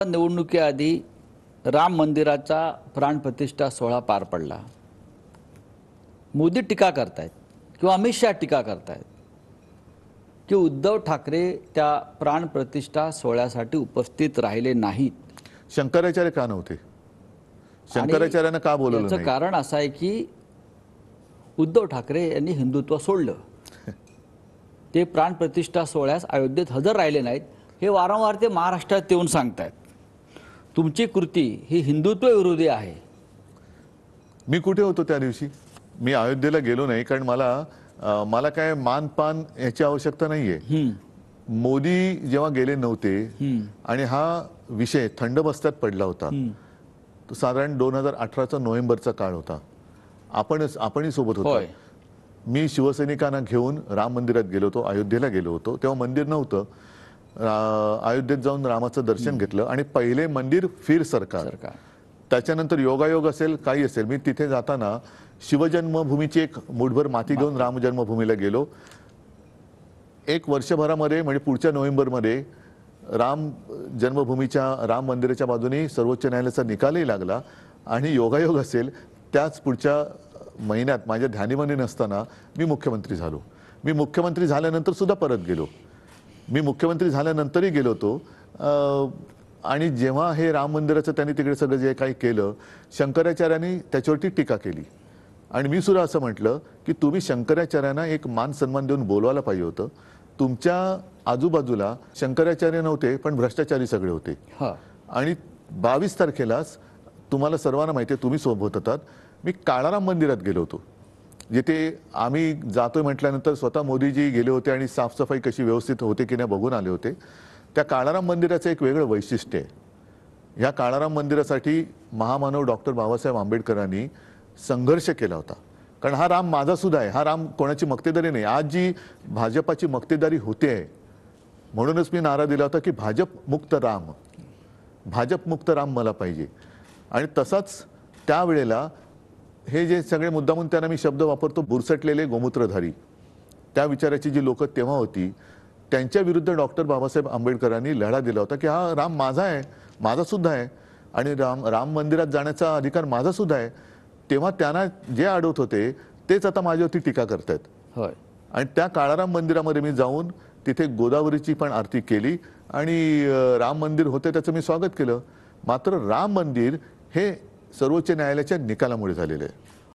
निवडणुकीआधी राम मंदिराचा प्राणप्रतिष्ठा सोहळा पार पडला। मोदी टीका करतायत किंवा अमित शाह टीका करतायत की उद्धव ठाकरे त्या प्राणप्रतिष्ठा सोहळ्यासाठी उपस्थित राहिले नाहीत। शंकराचार्य का नव्हते? शंकराचार्यांना का बोलवलं नाही? याचं कारण असं आहे की उद्धव ठाकरे यांनी हिंदुत्व सोडलं। ते प्राणप्रतिष्ठा सोहळ्यास अयोध्येत हजर राहिले नाहीत। हे वारंवार ते महाराष्ट्रात येऊन सांगतायत तुमची कृती ही हिंदुत्व विरोधी आहे। मी कुठे होतो त्या दिवशी? मी अयोध्येला गेलो नाही, कारण मला काय मानपान याची आवश्यकता नाहीये। मोदी जेव्हा गेले नव्हते आणि हा विषय थंड बस्त्यात पडला होता, तो साधारण 2018चा नोव्हेंबरचा काळ होता। आपणही सोबत होतो। मी शिवसैनिकांना घेऊन राम मंदिरात गेलो होतो, अयोध्येला गेलो होतो। तेव्हा मंदिर नव्हतं। अयोध्येत जाऊन रामाचं दर्शन घेतलं आणि पहिले मंदिर फिर सरकार। त्याच्यानंतर योगायोग असेल काही असेल, मी तिथे जाताना शिवजन्मभूमीची एक मुठभर माती घेऊन राम जन्मभूमीला गेलो। एक वर्षभरामध्ये म्हणजे पुढच्या नोव्हेंबरमध्ये राम जन्मभूमीच्या राम मंदिराच्या बाजूने सर्वोच्च न्यायालयाचा निकालही लागला आणि योगायोग असेल त्याच पुढच्या महिन्यात माझ्या ध्यानीमनी नसताना मी मुख्यमंत्री झालो। मी मुख्यमंत्री झाल्यानंतर सुद्धा परत गेलो। मी मुख्यमंत्री झाल्यानंतरही गेलो होतो। आणि जेव्हा हे राम मंदिराचं त्यांनी तिकडे सगळं जे काही केलं, शंकराचार्यांनी त्याच्यावरती टीका केली आणि मी सुद्धा असं म्हटलं की तुम्ही शंकराचार्यांना एक मान सन्मान देऊन बोलवायला पाहिजे होतं। तुमच्या आजूबाजूला शंकराचार्य नव्हते पण भ्रष्टाचारी सगळे होते। आणि 22 तारखेलाच तुम्हाला सर्वांना माहिती आहे, तुम्ही सोबत होतात, मी काळाराम मंदिरात गेलो होतो, जिथे आम्ही जातोय म्हटल्यानंतर स्वतः मोदीजी गेले होते आणि साफसफाई कशी व्यवस्थित होते की नाही बघून आले होते। त्या काळाराम मंदिराचं एक वेगळं वैशिष्ट्य आहे। या काळाराम मंदिरासाठी महामानव डॉक्टर बाबासाहेब आंबेडकरांनी संघर्ष केला होता, कारण हा राम माझा सुद्धा आहे, हा राम कोणाची मक्तेदारी नाही। आज जी भाजपाची मक्तेदारी होते आहे, म्हणूनच मी नारा दिला होता की भाजप मुक्त राम मला पाहिजे। आणि तसाच त्यावेळेला हे जे सगळे मुद्दामून त्यांना मी शब्द वापरतो, बुरसटलेले गोमूत्रधारी, त्या विचाराची जी लोक तेव्हा होती, त्यांच्या विरुद्ध डॉक्टर बाबासाहेब आंबेडकरांनी लढा दिला होता की हा राम माझा आहे, माझा सुद्धा आहे आणि राम मंदिरात जाण्याचा अधिकार माझा सुद्धा आहे। तेव्हा त्यांना जे आडवत होते तेच आता माझ्यावरती टीका करतायत। आणि त्या काळाराम मंदिरामध्ये मी जाऊन तिथे गोदावरीची पण आरती केली आणि राम मंदिर होते त्याचं मी स्वागत केलं। मात्र राम मंदिर हे सर्वोच्च न्यायालयाच्या निकालामुळे झालेलं आहे।